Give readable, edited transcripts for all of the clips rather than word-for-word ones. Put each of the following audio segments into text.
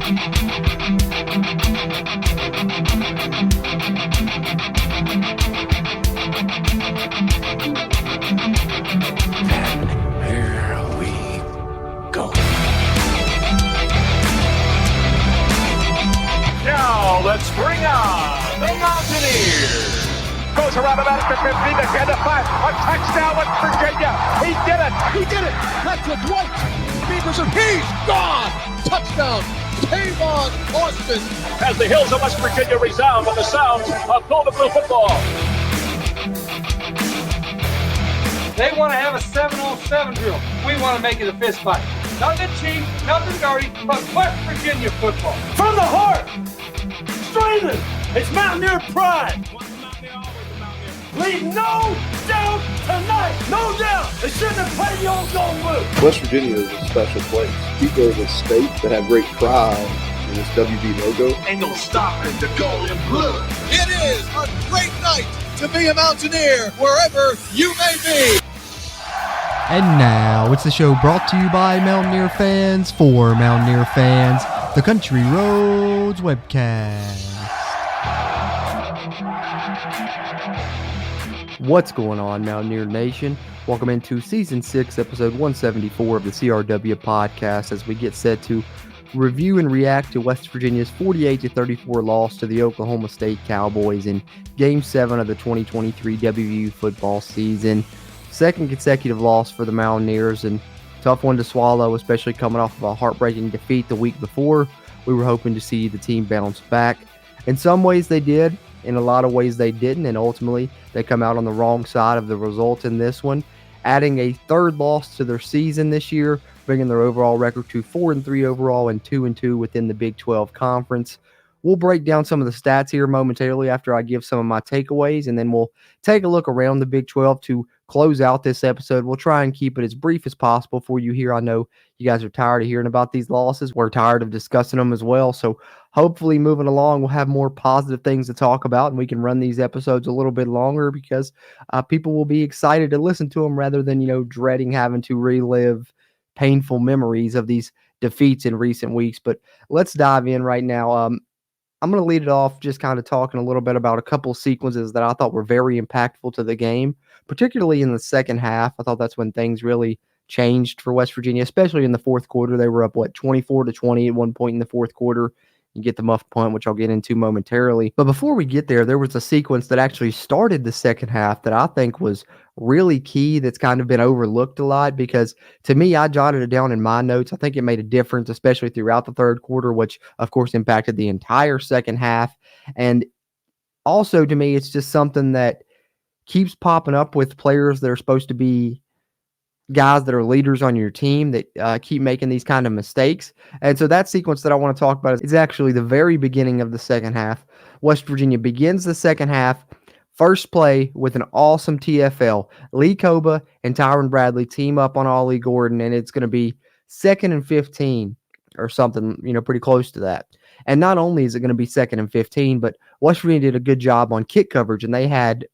Let's bring on the Mountaineers. Goes around about after 50, the 10 to 5. A touchdown with Virginia. He did it. He did it. That's with White. Beavers and he's gone. Touchdown. Tavon Austin. As the hills of West Virginia resound with the sounds of Golden Blue football. They want to have a 7-on-7 drill. We want to make it a fist fight. Nothing cheap, nothing dirty, but West Virginia football. From the heart. Streaming. It's Mountaineer pride. Leave no doubt tonight. No doubt. They shouldn't have played the old Golden Blue. West Virginia is a special place. People of the state that have great pride in this WV logo. Ain't no stopping the Golden Blue. It is a great night to be a Mountaineer wherever you may be. And now it's the show brought to you by Mountaineer fans for Mountaineer fans, the Country Roads Webcast. What's going on, Mountaineer Nation? Welcome into Season 6, Episode 174 of the CRW podcast as we get set to review and react to West Virginia's 48-34 loss to the Oklahoma State Cowboys in Game 7 of the 2023 WVU football season. Second consecutive loss for the Mountaineers, and tough one to swallow, especially coming off of a heartbreaking defeat the week before. We were hoping to see the team bounce back. In some ways they did, in a lot of ways they didn't, and ultimately they come out on the wrong side of the result in this one, adding a third loss to their season this year, bringing their overall record to 4-3 overall and 2-2 within the Big 12 Conference. We'll break down some of the stats here momentarily after I give some of my takeaways, and then we'll take a look around the Big 12 to close out this episode. We'll try and keep it as brief as possible for you here. I know you guys are tired of hearing about these losses. We're tired of discussing them as well. So hopefully moving along, we'll have more positive things to talk about, and we can run these episodes a little bit longer because people will be excited to listen to them rather than, dreading having to relive painful memories of these defeats in recent weeks. But let's dive in right now. I'm going to lead it off just kind of talking a little bit about a couple of sequences that I thought were very impactful to the game, particularly in the second half. I thought that's when things really changed for West Virginia, especially in the fourth quarter. They were up, 24-20 at one point in the fourth quarter. You get the muff punt, which I'll get into momentarily. But before we get there, there was a sequence that actually started the second half that I think was really key that's kind of been overlooked a lot because to me, I jotted it down in my notes. I think it made a difference, especially throughout the third quarter, which of course impacted the entire second half. And also to me, it's just something that keeps popping up with players that are supposed to be guys that are leaders on your team that keep making these kind of mistakes. And so that sequence that I want to talk about is actually the very beginning of the second half. West Virginia begins the second half, first play with an awesome TFL. Lee Koba and Tyron Bradley team up on Ollie Jorden, and it's going to be 2nd and 15 or something, pretty close to that. And not only is it going to be 2nd and 15, but West Virginia did a good job on kick coverage, and they had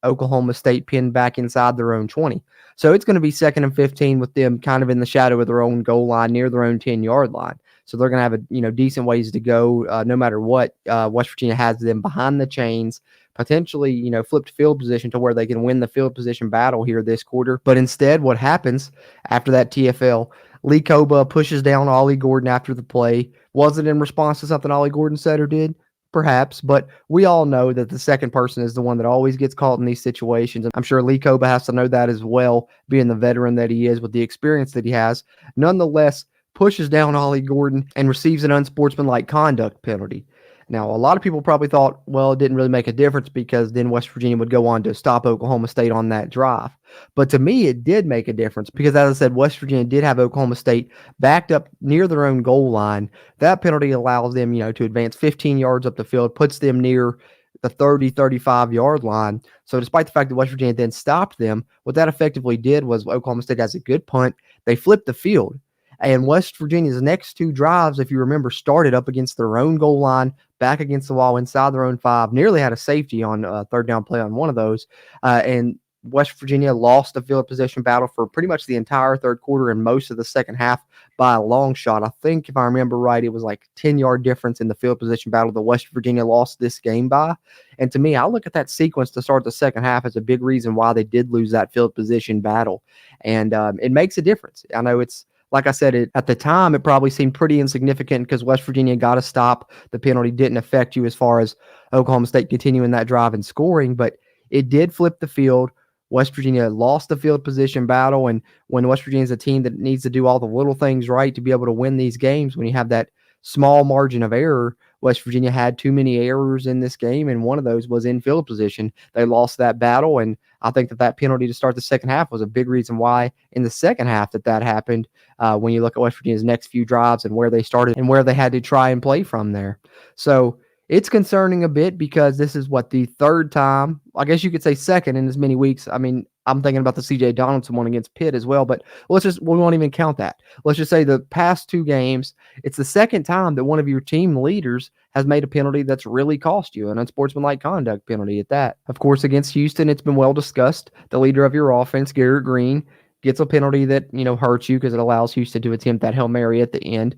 Oklahoma State pinned back inside their own 20. So it's going to be 2nd and 15 with them kind of in the shadow of their own goal line near their own 10-yard line. So they're going to have decent ways to go no matter what. West Virginia has them behind the chains, potentially flipped field position to where they can win the field position battle here this quarter. But instead, what happens after that TFL, Lee Koba pushes down Ollie Jorden after the play. Was it in response to something Ollie Jorden said or did? Perhaps, but we all know that the second person is the one that always gets caught in these situations. I'm sure Lee Koba has to know that as well, being the veteran that he is with the experience that he has. Nonetheless, pushes down Ollie Jorden and receives an unsportsmanlike conduct penalty. Now, a lot of people probably thought, well, it didn't really make a difference because then West Virginia would go on to stop Oklahoma State on that drive. But to me, it did make a difference because, as I said, West Virginia did have Oklahoma State backed up near their own goal line. That penalty allows them, to advance 15 yards up the field, puts them near the 30, 35-yard line. So despite the fact that West Virginia then stopped them, what that effectively did was Oklahoma State has a good punt. They flipped the field. And West Virginia's next two drives, if you remember, started up against their own goal line, back against the wall, inside their own 5, nearly had a safety on a third down play on one of those. And West Virginia lost the field position battle for pretty much the entire third quarter and most of the second half by a long shot. I think if I remember right, it was like 10-yard difference in the field position battle that West Virginia lost this game by. And to me, I look at that sequence to start the second half as a big reason why they did lose that field position battle. And it makes a difference. I know it's, like I said, at the time, it probably seemed pretty insignificant because West Virginia got a stop. The penalty didn't affect you as far as Oklahoma State continuing that drive and scoring, but it did flip the field. West Virginia lost the field position battle, and when West Virginia is a team that needs to do all the little things right to be able to win these games, when you have that small margin of error, West Virginia had too many errors in this game, and one of those was in field position. They lost that battle, and I think that penalty to start the second half was a big reason why in the second half that happened when you look at West Virginia's next few drives and where they started and where they had to try and play from there. So it's concerning a bit because this is the third time, I guess you could say second in as many weeks. I mean, I'm thinking about the C.J. Donaldson one against Pitt as well, but we won't even count that. Let's just say the past two games, it's the second time that one of your team leaders has made a penalty that's really cost you, an unsportsmanlike conduct penalty at that. Of course, against Houston, it's been well discussed. The leader of your offense, Garrett Green, gets a penalty that, hurts you because it allows Houston to attempt that Hail Mary at the end.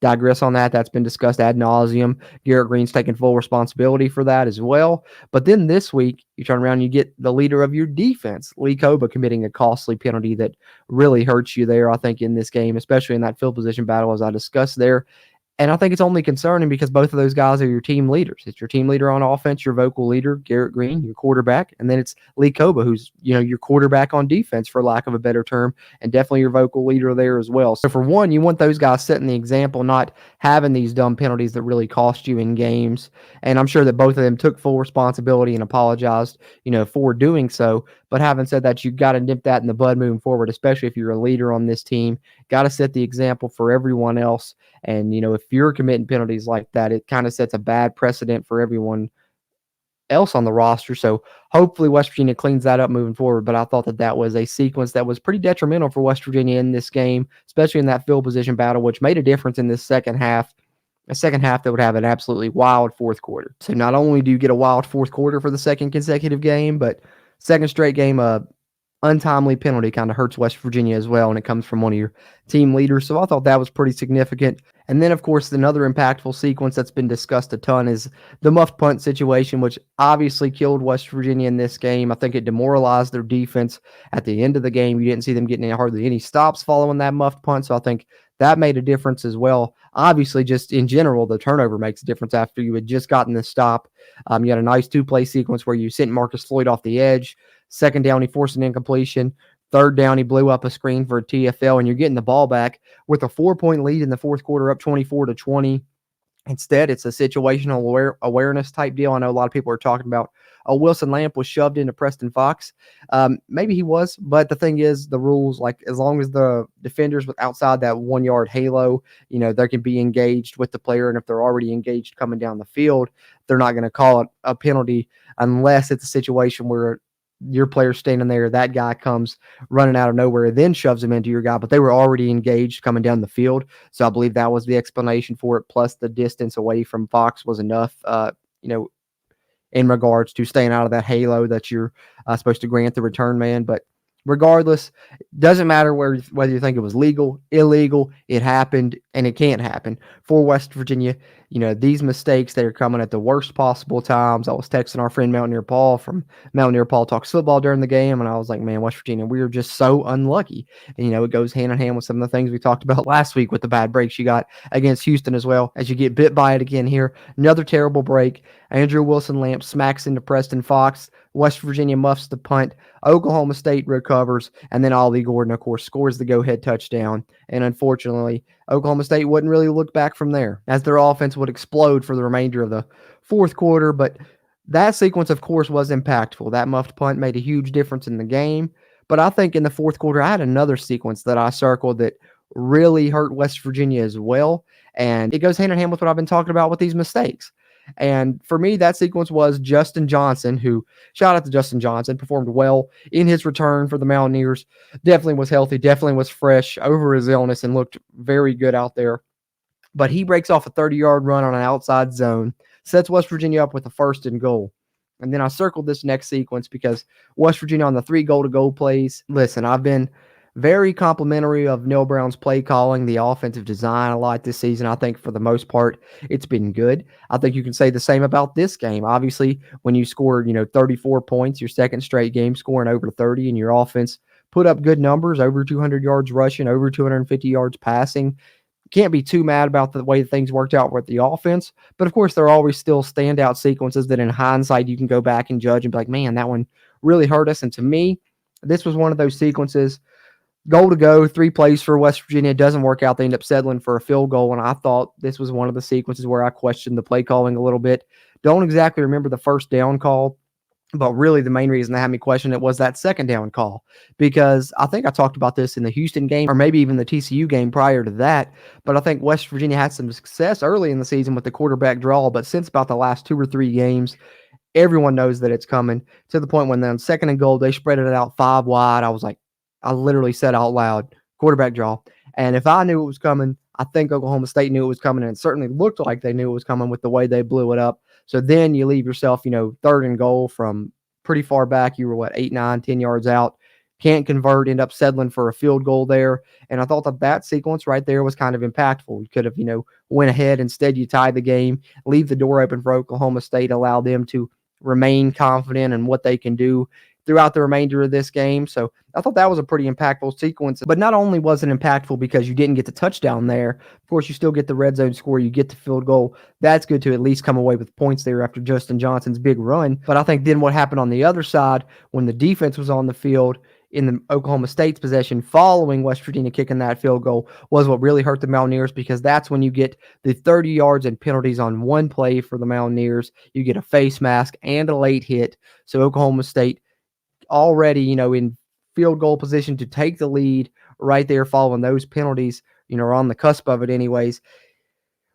Digress on that. That's been discussed ad nauseum. Garrett Green's taking full responsibility for that as well. But then this week, you turn around and you get the leader of your defense, Lee Koba, committing a costly penalty that really hurts you there, I think, in this game, especially in that field position battle, as I discussed there. And I think it's only concerning because both of those guys are your team leaders. It's your team leader on offense, your vocal leader, Garrett Green, your quarterback, and then it's Lee Koba, who's, your quarterback on defense, for lack of a better term, and definitely your vocal leader there as well. So for one, you want those guys setting the example, not having these dumb penalties that really cost you in games. And I'm sure that both of them took full responsibility and apologized, for doing so. But having said that, you got to nip that in the bud moving forward, especially if you're a leader on this team. Got to set the example for everyone else. And, if you're committing penalties like that, it kind of sets a bad precedent for everyone else on the roster. So hopefully West Virginia cleans that up moving forward. But I thought that was a sequence that was pretty detrimental for West Virginia in this game, especially in that field position battle, which made a difference in this second half. A second half that would have an absolutely wild fourth quarter. So not only do you get a wild fourth quarter for the second consecutive game, but second straight game, untimely penalty kind of hurts West Virginia as well, and it comes from one of your team leaders. So I thought that was pretty significant. And then, of course, another impactful sequence that's been discussed a ton is the muffed punt situation, which obviously killed West Virginia in this game. I think it demoralized their defense at the end of the game. You didn't see them getting hardly any stops following that muffed punt, so I think that made a difference as well. Obviously, just in general, the turnover makes a difference after you had just gotten the stop. You had a nice two-play sequence where you sent Marcus Floyd off the edge. Second down, he forced an incompletion. Third down, he blew up a screen for a TFL, and you're getting the ball back with a 4-point lead in the fourth quarter, up 24-20. Instead, it's a situational awareness type deal. I know a lot of people are talking about, Wilson Lamp was shoved into Preston Fox. Maybe he was, but the thing is, the rules, like as long as the defenders outside that 1-yard halo, they can be engaged with the player, and if they're already engaged coming down the field, they're not going to call it a penalty unless it's a situation where your player standing there, that guy comes running out of nowhere, then shoves him into your guy, but they were already engaged coming down the field. So I believe that was the explanation for it. Plus the distance away from Fox was enough, in regards to staying out of that halo that you're supposed to grant the return man. But regardless, doesn't matter whether you think it was legal, illegal, it happened, and it can't happen for West Virginia. These mistakes, they're coming at the worst possible times. I was texting our friend Mountaineer Paul from Mountaineer Paul Talks Football during the game, and I was like, man, West Virginia, we are just so unlucky. And, it goes hand in hand with some of the things we talked about last week with the bad breaks you got against Houston as well, as you get bit by it again here. Another terrible break. Andrew Wilson Lamp smacks into Preston Fox. West Virginia muffs the punt. Oklahoma State recovers, and then Ollie Gordon, of course, scores the go-ahead touchdown. And unfortunately, Oklahoma State wouldn't really look back from there, as their offense would explode for the remainder of the fourth quarter. But that sequence, of course, was impactful. That muffed punt made a huge difference in the game. But I think in the fourth quarter, I had another sequence that I circled that really hurt West Virginia as well. And it goes hand in hand with what I've been talking about with these mistakes. And for me, that sequence was Justin Johnson, who, shout out to Justin Johnson, performed well in his return for the Mountaineers. Definitely was healthy, definitely was fresh over his illness and looked very good out there. But he breaks off a 30-yard run on an outside zone, sets West Virginia up with a 1st and goal. And then I circled this next sequence because West Virginia on the 3 goal-to-goal plays. Listen, I've been very complimentary of Neil Brown's play calling, the offensive design a lot this season. I think for the most part, it's been good. I think you can say the same about this game. Obviously, when you scored, 34 points, your second straight game scoring over 30, and your offense put up good numbers, over 200 yards rushing, over 250 yards passing. Can't be too mad about the way things worked out with the offense. But of course, there are always still standout sequences that in hindsight you can go back and judge and be like, man, that one really hurt us. And to me, this was one of those sequences. Goal to go, 3 plays for West Virginia. It doesn't work out. They end up settling for a field goal, and I thought this was one of the sequences where I questioned the play calling a little bit. Don't exactly remember the first down call, but really the main reason that had me question it was that second down call, because I think I talked about this in the Houston game or maybe even the TCU game prior to that, but I think West Virginia had some success early in the season with the quarterback draw, but since about the last 2 or 3 games, everyone knows that it's coming, to the point when then second and goal, they spread it out 5 wide. I literally said out loud, quarterback draw. And if I knew it was coming, I think Oklahoma State knew it was coming, and it certainly looked like they knew it was coming with the way they blew it up. So then you leave yourself, third and goal from pretty far back. You were 8, 9, 10 yards out. Can't convert, end up settling for a field goal there. And I thought that sequence right there was kind of impactful. You could have, went ahead. Instead, you tie the game, leave the door open for Oklahoma State, allow them to remain confident in what they can do throughout the remainder of this game. So I thought that was a pretty impactful sequence. But not only was it impactful because you didn't get the touchdown there, of course, you still get the red zone score, you get the field goal. That's good to at least come away with points there after Justin Johnson's big run. But I think then what happened on the other side, when the defense was on the field in the Oklahoma State's possession following West Virginia kicking that field goal, was what really hurt the Mountaineers, because that's when you get the 30 yards and penalties on one play for the Mountaineers. You get a face mask and a late hit. So Oklahoma State already, in field goal position to take the lead right there following those penalties, are on the cusp of it anyways.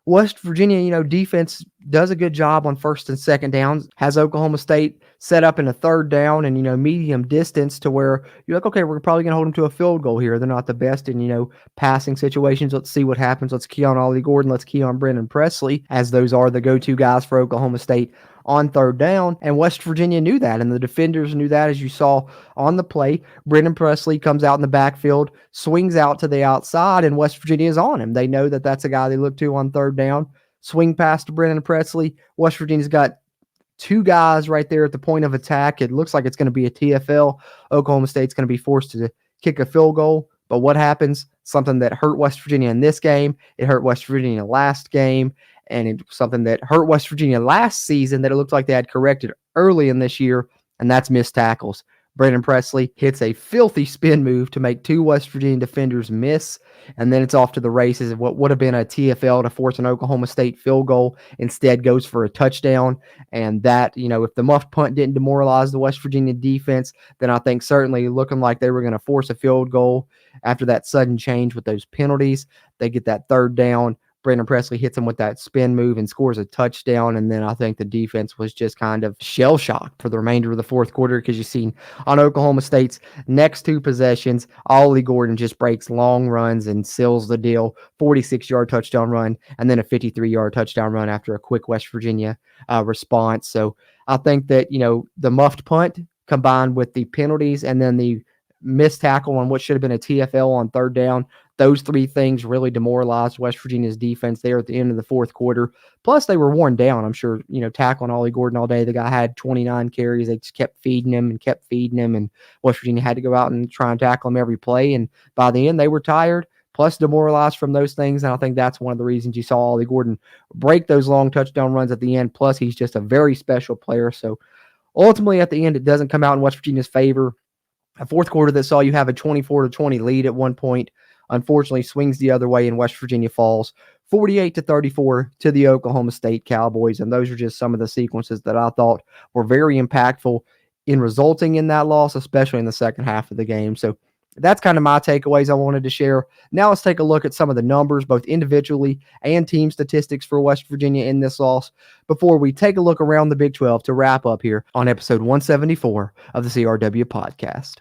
West Virginia, defense does a good job on first and second downs, has Oklahoma State set up in a third down and, medium distance to where you're like, okay, we're probably going to hold them to a field goal here. They're not the best in, passing situations. Let's see what happens. Let's key on Ollie Gordon. Let's key on Brennan Presley, as those are the go-to guys for Oklahoma State on third down. And West Virginia knew that, and the defenders knew that, as you saw on the play. Brennan Presley comes out in the backfield, swings out to the outside, and West Virginia is on him. They know that that's a guy they look to on third down. Swing pass to Brennan Presley. West Virginia's got 2 guys right there at the point of attack. It looks like it's going to be a TFL. Oklahoma State's going to be forced to kick a field goal. But what happens? Something that hurt West Virginia in this game. It hurt West Virginia last game. And it's something that hurt West Virginia last season that it looked like they had corrected early in this year, and that's missed tackles. Brennan Presley hits a filthy spin move to make 2 West Virginia defenders miss, and then it's off to the races. What would have been a TFL to force an Oklahoma State field goal instead goes for a touchdown. And that, if the muffed punt didn't demoralize the West Virginia defense, then I think certainly looking like they were going to force a field goal after that sudden change with those penalties. They get that third down. Brennan Presley hits him with that spin move and scores a touchdown. And then I think the defense was just kind of shell-shocked for the remainder of the fourth quarter, because you've seen on Oklahoma State's next 2 possessions, Ollie Gordon just breaks long runs and seals the deal. 46-yard touchdown run, and then a 53-yard touchdown run after a quick West Virginia response. So I think that, the muffed punt combined with the penalties and then the missed tackle on what should have been a TFL on third down, those 3 things really demoralized West Virginia's defense there at the end of the fourth quarter. Plus, they were worn down. I'm sure, tackling Ollie Gordon all day. The guy had 29 carries. They just kept feeding him. And West Virginia had to go out and try and tackle him every play. And by the end, they were tired, plus demoralized from those things. And I think that's one of the reasons you saw Ollie Gordon break those long touchdown runs at the end. Plus, he's just a very special player. So ultimately, at the end, it doesn't come out in West Virginia's favor. A fourth quarter that saw you have a 24-20 lead at one point, unfortunately swings the other way, and West Virginia falls 48-34 to the Oklahoma State Cowboys. And those are just some of the sequences that I thought were very impactful in resulting in that loss, especially in the second half of the game. So that's kind of my takeaways I wanted to share. Now let's take a look at some of the numbers, both individually and team statistics for West Virginia in this loss, before we take a look around the Big 12 to wrap up here on episode 174 of the CRW podcast.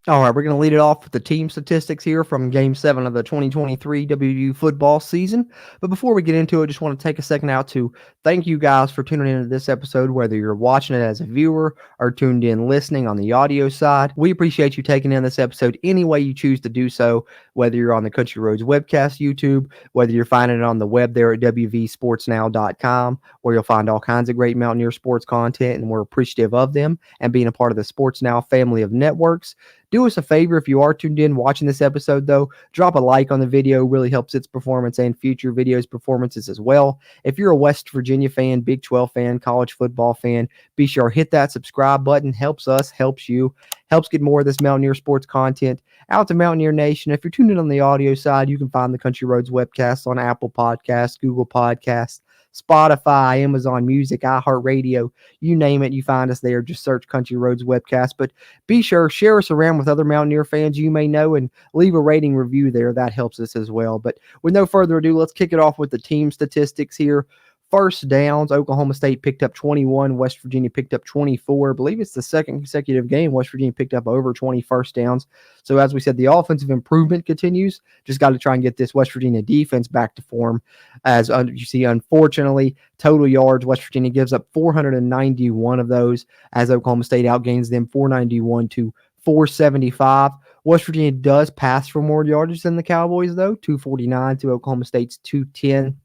All right, we're going to lead it off with the team statistics here from Game 7 of the 2023 WVU football season. But before we get into it, just want to take a second out to thank you guys for tuning into this episode, whether you're watching it as a viewer or tuned in listening on the audio side. We appreciate you taking in this episode any way you choose to do so, whether you're on the Country Roads Webcast YouTube, whether you're finding it on the web there at wvsportsnow.com, where you'll find all kinds of great Mountaineer sports content, and we're appreciative of them and being a part of the Sports Now family of networks. Do us a favor, if you are tuned in watching this episode, though, drop a like on the video. Really helps its performance and future videos performances as well. If you're a West Virginia fan, Big 12 fan, college football fan, be sure to hit that subscribe button. Helps us, helps you, helps get more of this Mountaineer sports content out to Mountaineer Nation. If you're tuned in on the audio side, you can find the Country Roads Webcast on Apple Podcasts, Google Podcasts, Spotify, Amazon Music, iHeartRadio, you name it, you find us there. Just search Country Roads Webcast. But be sure, share us around with other Mountaineer fans you may know and leave a rating review there. That helps us as well. But with no further ado, let's kick it off with the team statistics here. First downs, Oklahoma State picked up 21. West Virginia picked up 24. I believe it's the second consecutive game West Virginia picked up over 20 first downs. So as we said, the offensive improvement continues. Just got to try and get this West Virginia defense back to form. As you see, unfortunately, total yards, West Virginia gives up 491 of those, as Oklahoma State outgains them 491 to 475. West Virginia does pass for more yardage than the Cowboys, though, 249 to Oklahoma State's 210.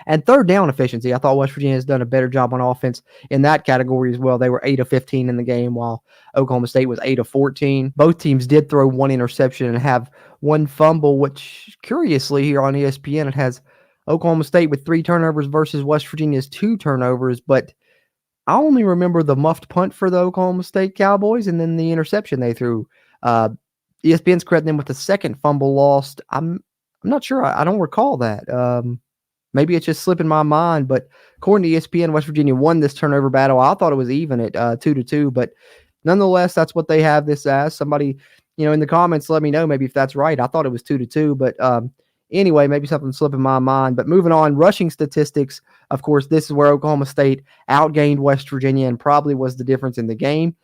And third down efficiency, I thought West Virginia has done a better job on offense in that category as well. They were 8 of 15 in the game, while Oklahoma State was 8 of 14. Both teams did throw one interception and have one fumble, which curiously here on ESPN, it has Oklahoma State with 3 turnovers versus West Virginia's 2 turnovers. But I only remember the muffed punt for the Oklahoma State Cowboys and then the interception they threw. ESPN's crediting them with the second fumble lost. I'm not sure. I don't recall that. Maybe it's just slipping my mind, but according to ESPN, West Virginia won this turnover battle. I thought it was even at 2-2, but nonetheless, that's what they have this as. Somebody, in the comments, let me know maybe if that's right. I thought it was 2-2, but anyway, maybe something slipping my mind. But moving on, rushing statistics. Of course, this is where Oklahoma State outgained West Virginia and probably was the difference in the game.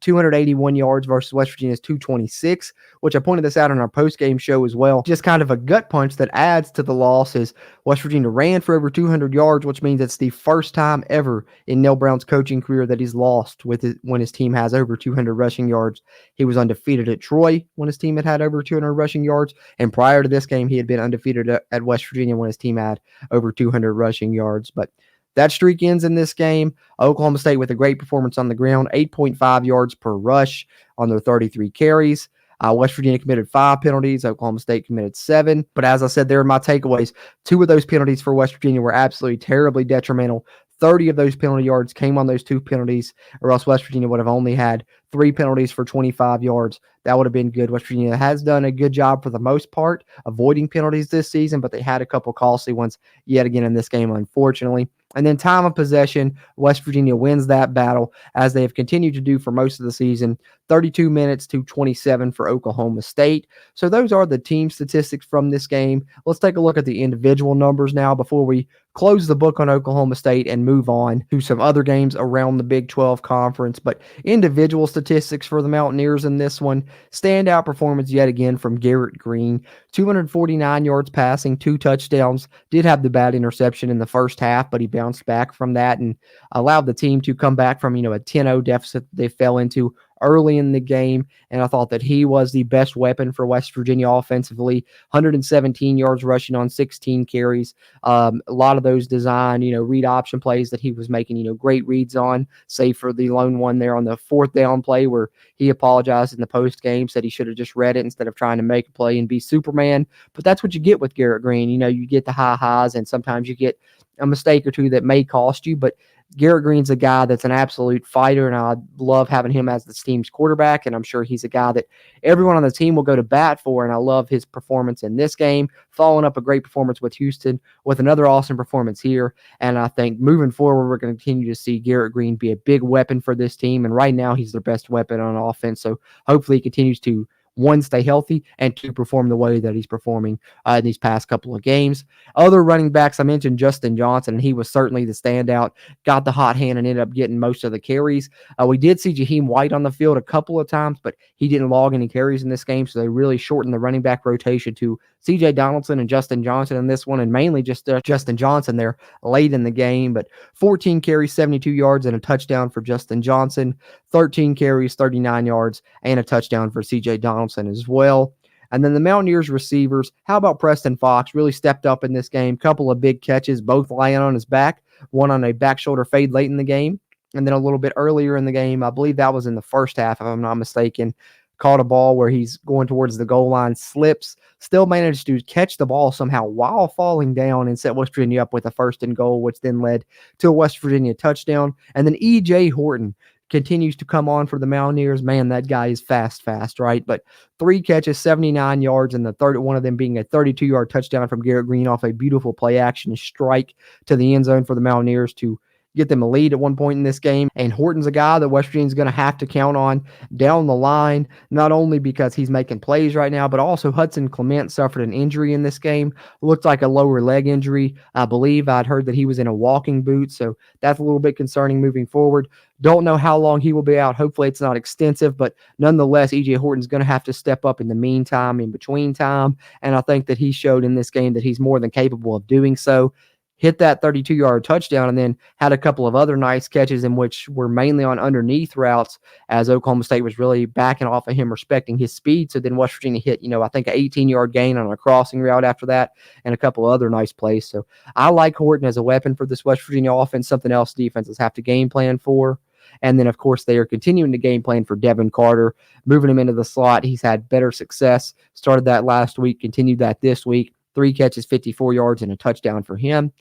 281 yards versus West Virginia's 226, which I pointed this out in our post-game show as well. Just kind of a gut punch that adds to the loss is West Virginia ran for over 200 yards, which means it's the first time ever in Neil Brown's coaching career that he's lost when his team has over 200 rushing yards. He was undefeated at Troy when his team had over 200 rushing yards, and prior to this game, he had been undefeated at West Virginia when his team had over 200 rushing yards. But that streak ends in this game. Oklahoma State with a great performance on the ground, 8.5 yards per rush on their 33 carries. West Virginia committed 5 penalties. Oklahoma State committed 7. But as I said there in my takeaways, 2 of those penalties for West Virginia were absolutely terribly detrimental. 30 of those penalty yards came on those 2 penalties, or else West Virginia would have only had 3 penalties for 25 yards. That would have been good. West Virginia has done a good job for the most part avoiding penalties this season, but they had a couple costly ones yet again in this game, unfortunately. And then time of possession, West Virginia wins that battle, as they have continued to do for most of the season, 32 minutes to 27 for Oklahoma State. So those are the team statistics from this game. Let's take a look at the individual numbers now before we close the book on Oklahoma State and move on to some other games around the Big 12 Conference. But individual statistics for the Mountaineers in this one, standout performance yet again from Garrett Green, 249 yards passing, 2 touchdowns, did have the bad interception in the first half, but he bounced back from that and allowed the team to come back from, a 10-0 deficit they fell into early in the game, and I thought that he was the best weapon for West Virginia offensively. 117 yards rushing on 16 carries. A lot of those design, read option plays that he was making, great reads on, save for the lone one there on the 4th down play where he apologized in the post game, said he should have just read it instead of trying to make a play and be Superman. But that's what you get with Garrett Green. You get the high highs, and sometimes you get a mistake or two that may cost you, but Garrett Green's a guy that's an absolute fighter, and I love having him as the team's quarterback, and I'm sure he's a guy that everyone on the team will go to bat for, and I love his performance in this game, following up a great performance with Houston with another awesome performance here, and I think moving forward, we're going to continue to see Garrett Green be a big weapon for this team, and right now he's their best weapon on offense, so hopefully he continues to one, stay healthy, and two, perform the way that he's performing in these past couple of games. Other running backs, I mentioned Justin Johnson, and he was certainly the standout, got the hot hand and ended up getting most of the carries. We did see Jaheim White on the field a couple of times, but he didn't log any carries in this game, so they really shortened the running back rotation to C.J. Donaldson and Justin Johnson in this one, and mainly just Justin Johnson there late in the game. But 14 carries, 72 yards, and a touchdown for Justin Johnson, 13 carries, 39 yards, and a touchdown for C.J. Donaldson as well. And then the Mountaineers receivers, how about Preston Fox? Really stepped up in this game. Couple of big catches, both laying on his back, one on a back shoulder fade late in the game, and then a little bit earlier in the game, I believe that was in the first half, if I'm not mistaken, caught a ball where he's going towards the goal line, slips, still managed to catch the ball somehow while falling down and set West Virginia up with a 1st and goal, which then led to a West Virginia touchdown. And then E.J. Horton continues to come on for the Mountaineers. Man, that guy is fast, right? But 3 catches, 79 yards, and the third one of them being a 32-yard touchdown from Garrett Green off a beautiful play action strike to the end zone for the Mountaineers to get them a lead at one point in this game. And Horton's a guy that West Virginia's going to have to count on down the line, not only because he's making plays right now, but also Hudson Clement suffered an injury in this game. Looked like a lower leg injury. I believe I'd heard that he was in a walking boot, so that's a little bit concerning moving forward. Don't know how long he will be out. Hopefully it's not extensive, but nonetheless, E.J. Horton's going to have to step up in the meantime, in between time, and I think that he showed in this game that he's more than capable of doing so. Hit that 32-yard touchdown and then had a couple of other nice catches in which were mainly on underneath routes as Oklahoma State was really backing off of him, respecting his speed. So then West Virginia hit, I think an 18-yard gain on a crossing route after that and a couple of other nice plays. So I like Horton as a weapon for this West Virginia offense, something else defenses have to game plan for. And then, of course, they are continuing to game plan for Devin Carter, moving him into the slot. He's had better success, started that last week, continued that this week. 3 catches, 54 yards, and a touchdown for him.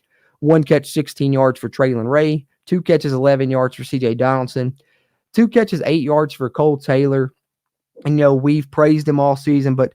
1 catch, 16 yards for Traylon Ray. 2 catches, 11 yards for C.J. Donaldson. 2 catches, 8 yards for Cole Taylor. And, we've praised him all season, but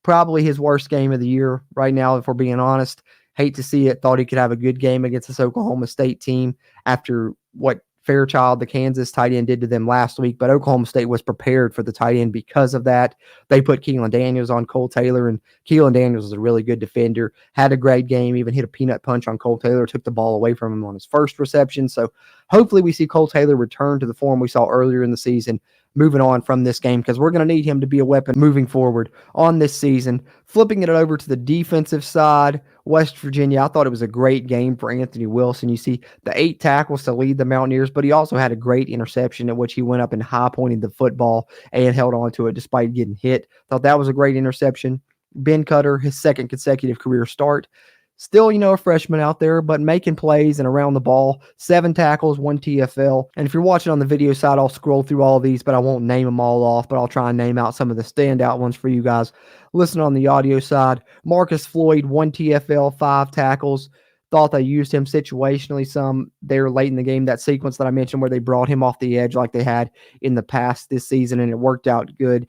probably his worst game of the year right now, if we're being honest. Hate to see it. Thought he could have a good game against this Oklahoma State team after what Fairchild, the Kansas tight end, did to them last week, but Oklahoma State was prepared for the tight end because of that. They put Keelan Daniels on Cole Taylor, and Keelan Daniels is a really good defender, had a great game, even hit a peanut punch on Cole Taylor, took the ball away from him on his first reception. So hopefully we see Cole Taylor return to the form we saw earlier in the season, moving on from this game, because we're going to need him to be a weapon moving forward on this season. Flipping it over to the defensive side, West Virginia, I thought it was a great game for Anthony Wilson. You see the 8 tackles to lead the Mountaineers, but he also had a great interception at which he went up and high-pointed the football and held on to it despite getting hit. Thought that was a great interception. Ben Cutter, his 2nd consecutive career start. Still, a freshman out there, but making plays and around the ball. 7 tackles, 1 TFL. And if you're watching on the video side, I'll scroll through all of these, but I won't name them all off, but I'll try and name out some of the standout ones for you guys. Listen on the audio side. Marcus Floyd, 1 TFL, 5 tackles. Thought they used him situationally some there late in the game. That sequence that I mentioned where they brought him off the edge like they had in the past this season, and it worked out good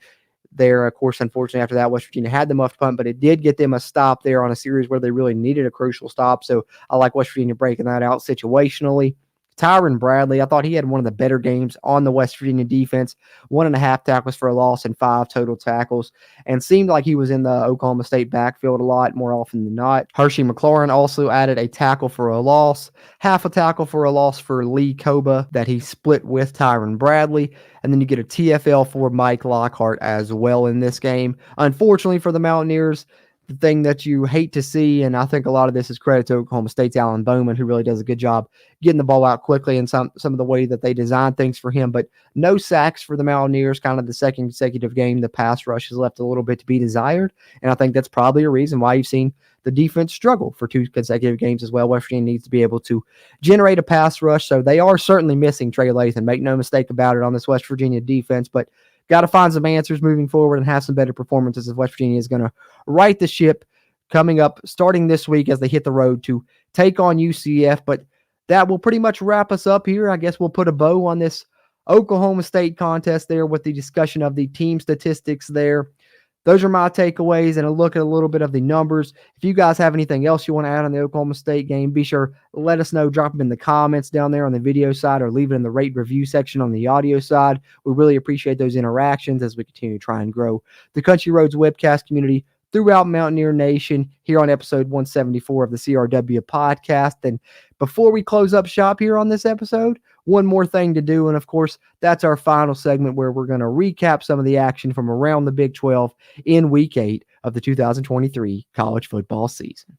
there. Of course, unfortunately, after that, West Virginia had the muffed punt, but it did get them a stop there on a series where they really needed a crucial stop. So I like West Virginia breaking that out situationally. Tyron Bradley, I thought he had one of the better games on the West Virginia defense. 1.5 tackles for a loss and 5 total tackles, and seemed like he was in the Oklahoma State backfield a lot more often than not. Hershey McLaurin also added a tackle for a loss, half a tackle for a loss for Lee Koba that he split with Tyron Bradley, and then you get a TFL for Mike Lockhart as well in this game. Unfortunately for the Mountaineers, the thing that you hate to see, and I think a lot of this is credit to Oklahoma State's Alan Bowman, who really does a good job getting the ball out quickly and some of the way that they design things for him, but no sacks for the Mountaineers. Kind of the 2nd consecutive game, the pass rush has left a little bit to be desired, and I think that's probably a reason why you've seen the defense struggle for 2 consecutive games as well. West Virginia needs to be able to generate a pass rush, so they are certainly missing Trey Lathan. Make no mistake about it on this West Virginia defense, but got to find some answers moving forward and have some better performances if West Virginia is going to right the ship coming up starting this week as they hit the road to take on UCF. But that will pretty much wrap us up here. I guess we'll put a bow on this Oklahoma State contest there with the discussion of the team statistics there. those are my takeaways and a look at a little bit of the numbers. If you guys have anything else you want to add on the Oklahoma State game, be sure to let us know. Drop them in the comments down there on the video side or leave it in the rate review section on the audio side. We really appreciate those interactions as we continue to try and grow the Country Roads Webcast community throughout Mountaineer Nation here on episode 174 of the CRW podcast. And before we close up shop here on this episode, one more thing to do. And of course, that's our final segment where we're going to recap some of the action from around the Big 12 in week 8 of the 2023 college football season.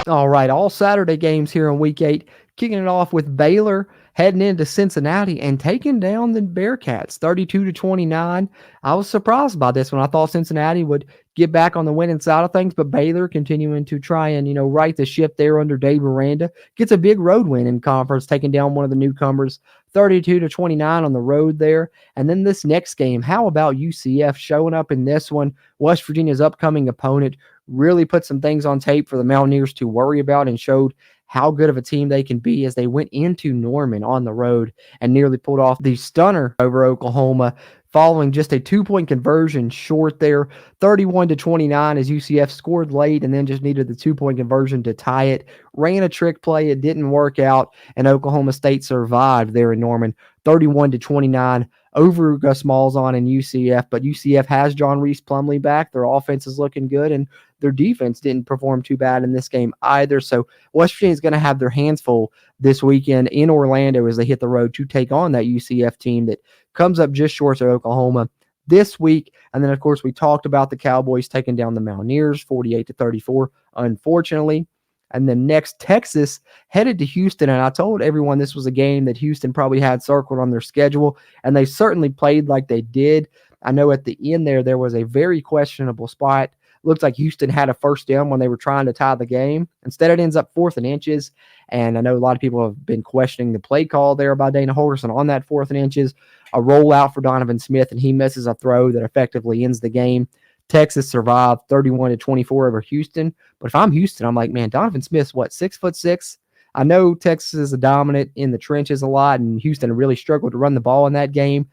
All right, all Saturday games here in week 8, kicking it off with Baylor heading into Cincinnati and taking down the Bearcats 32-29. I was surprised by this one. I thought Cincinnati would get back on the winning side of things, but Baylor continuing to try and, right the ship there under Dave Miranda, gets a big road win in conference, taking down one of the newcomers 32-29 on the road there. And then this next game, how about UCF showing up in this one? West Virginia's upcoming opponent really put some things on tape for the Mountaineers to worry about and showed how good of a team they can be as they went into Norman on the road and nearly pulled off the stunner over Oklahoma, following just a 2-point conversion short there, 31-29 as UCF scored late and then just needed the 2-point conversion to tie it. Ran a trick play, it didn't work out, and Oklahoma State survived there in Norman, 31-29 over Gus Malzahn and UCF. But UCF has John Reese Plumlee back. Their offense is looking good, and their defense didn't perform too bad in this game either. So West Virginia is going to have their hands full this weekend in Orlando as they hit the road to take on that UCF team that comes up just short of Oklahoma this week. And then, of course, we talked about the Cowboys taking down the Mountaineers 48-34, unfortunately. And then next, Texas headed to Houston. And I told everyone this was a game that Houston probably had circled on their schedule, and they certainly played like they did. I know at the end there was a very questionable spot. Looks like Houston had a first down when they were trying to tie the game. Instead, it ends up 4th and inches. And I know a lot of people have been questioning the play call there by Dana Holgorsen on that 4th and inches. A rollout for Donovan Smith, and he misses a throw that effectively ends the game. Texas survived 31-24 over Houston. But if I'm Houston, I'm like, man, Donovan Smith's 6'6". I know Texas is a dominant in the trenches a lot, and Houston really struggled to run the ball in that game.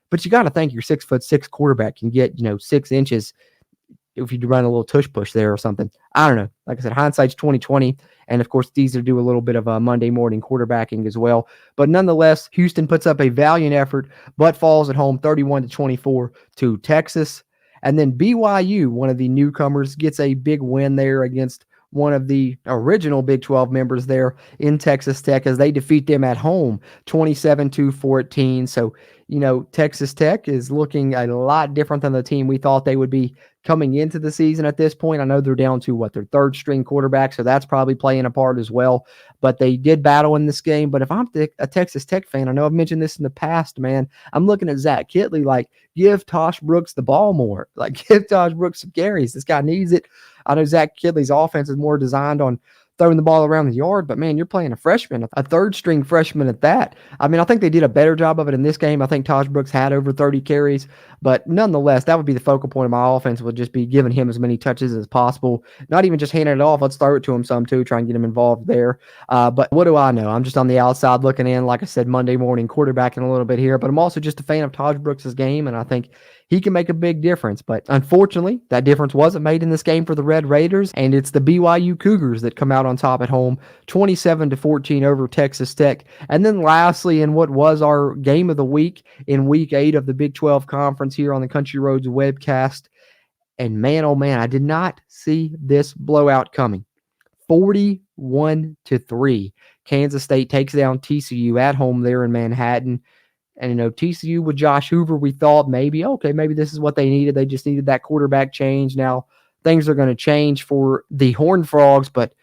But you got to think your 6'6" quarterback can get, 6 inches if you run a little tush push there or something. I don't know. Like I said, hindsight's 20/20. And of course, these are do a little bit of Monday morning quarterbacking as well. But nonetheless, Houston puts up a valiant effort, but falls at home 31-24 to Texas. And then BYU, one of the newcomers, gets a big win there against one of the original Big 12 members there in Texas Tech as they defeat them at home 27-14. So, Texas Tech is looking a lot different than the team we thought they would be coming into the season at this point. I know they're down to their 3rd string quarterback, so that's probably playing a part as well. But they did battle in this game. But if I'm a Texas Tech fan, I know I've mentioned this in the past, man, I'm looking at Zach Kitley like, give Tosh Brooks the ball more. Like, give Tosh Brooks some carries. This guy needs it. I know Zach Kitley's offense is more designed on throwing the ball around the yard, but man, you're playing a freshman, a 3rd string freshman at that. I mean, I think they did a better job of it in this game. I think Tosh Brooks had over 30 carries, but nonetheless, that would be the focal point of my offense, would just be giving him as many touches as possible. Not even just handing it off. Let's throw it to him some too, try and get him involved there. But what do I know? I'm just on the outside looking in, like I said, Monday morning quarterbacking a little bit here, but I'm also just a fan of Tosh Brooks' game, and I think he can make a big difference. But unfortunately, that difference wasn't made in this game for the Red Raiders, and it's the BYU Cougars that come out on top at home, 27-14 over Texas Tech. And then lastly, in what was our game of the week in week 8 of the Big 12 Conference here on the Country Roads Webcast, and man, oh man, I did not see this blowout coming. 41-3. Kansas State takes down TCU at home there in Manhattan. And, TCU with Josh Hoover, we thought maybe this is what they needed. They just needed that quarterback change. Now things are going to change for the Horned Frogs, but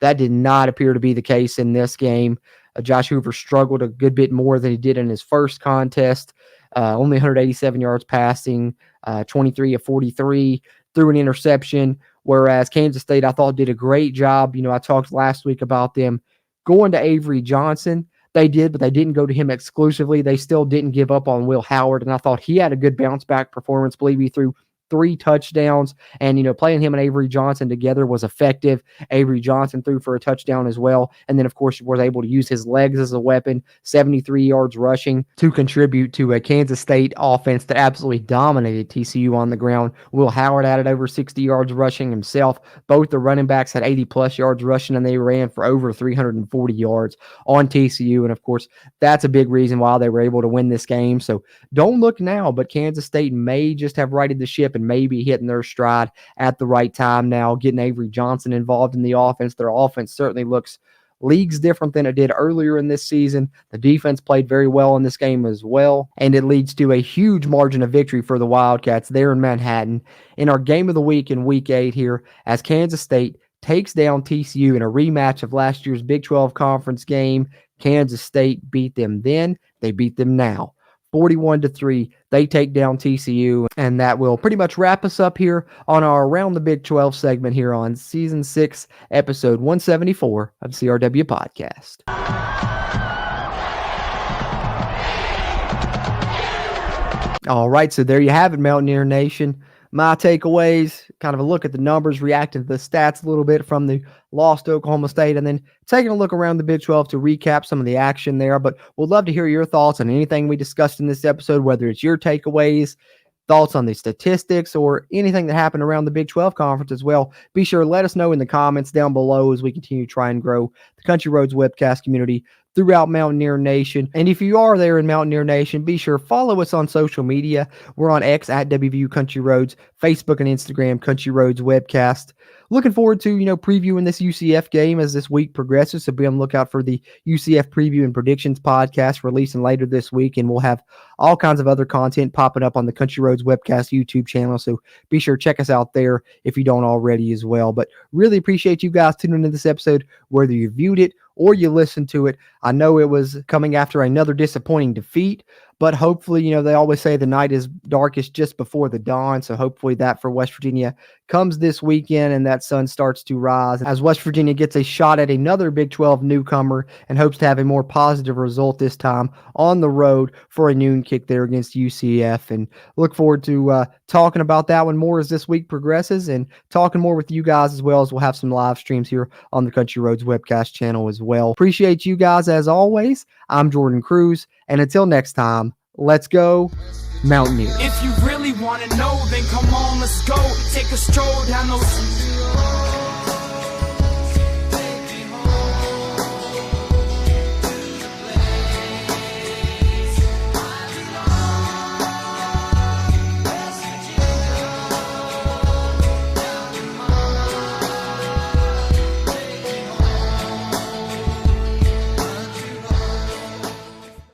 that did not appear to be the case in this game. Josh Hoover struggled a good bit more than he did in his first contest. Only 187 yards passing, 23 of 43, threw an interception, whereas Kansas State, I thought, did a great job. I talked last week about them going to Avery Johnson. They did, but they didn't go to him exclusively. They still didn't give up on Will Howard, and I thought he had a good bounce-back performance. I believe he threw 3 touchdowns, and, playing him and Avery Johnson together was effective. Avery Johnson threw for a touchdown as well, and then, of course, was able to use his legs as a weapon, 73 yards rushing to contribute to a Kansas State offense that absolutely dominated TCU on the ground. Will Howard added over 60 yards rushing himself. Both the running backs had 80-plus yards rushing, and they ran for over 340 yards on TCU, and, of course, that's a big reason why they were able to win this game. So don't look now, but Kansas State may just have righted the ship and may be hitting their stride at the right time now, getting Avery Johnson involved in the offense. Their offense certainly looks leagues different than it did earlier in this season. The defense played very well in this game as well, and it leads to a huge margin of victory for the Wildcats there in Manhattan in our game of the week in Week 8 here as Kansas State takes down TCU in a rematch of last year's Big 12 conference game. Kansas State beat them then. They beat them now. 41-3, they take down TCU, and that will pretty much wrap us up here on our Around the Big 12 segment here on Season 6, Episode 174 of CRW Podcast. All right, so there you have it, Mountaineer Nation. My takeaways, kind of a look at the numbers, reacting to the stats a little bit from the loss to Oklahoma State, and then taking a look around the Big 12 to recap some of the action there. But we'd love to hear your thoughts on anything we discussed in this episode, whether it's your takeaways, thoughts on the statistics, or anything that happened around the Big 12 conference as well. Be sure to let us know in the comments down below as we continue to try and grow the Country Roads Webcast community throughout Mountaineer Nation. And if you are there in Mountaineer Nation, be sure to follow us on social media. We're on X at WVU Country Roads, Facebook and Instagram, Country Roads Webcast. Looking forward to, previewing this UCF game as this week progresses. So be on the lookout for the UCF Preview and Predictions podcast releasing later this week. And we'll have all kinds of other content popping up on the Country Roads Webcast YouTube channel. So be sure to check us out there if you don't already as well. But really appreciate you guys tuning into this episode, whether you viewed it or you listened to it. I know it was coming after another disappointing defeat, but hopefully, they always say the night is darkest just before the dawn. So hopefully that for West Virginia comes this weekend and that sun starts to rise as West Virginia gets a shot at another Big 12 newcomer and hopes to have a more positive result this time on the road for a noon kick there against UCF. And look forward to talking about that one more as this week progresses and talking more with you guys as well as we'll have some live streams here on the Country Roads Webcast channel as well. Appreciate you guys as always. I'm Jorden Cruz, and until next time, let's go Mountaineers. If you really want to know, then come on, let's go. Take a stroll down those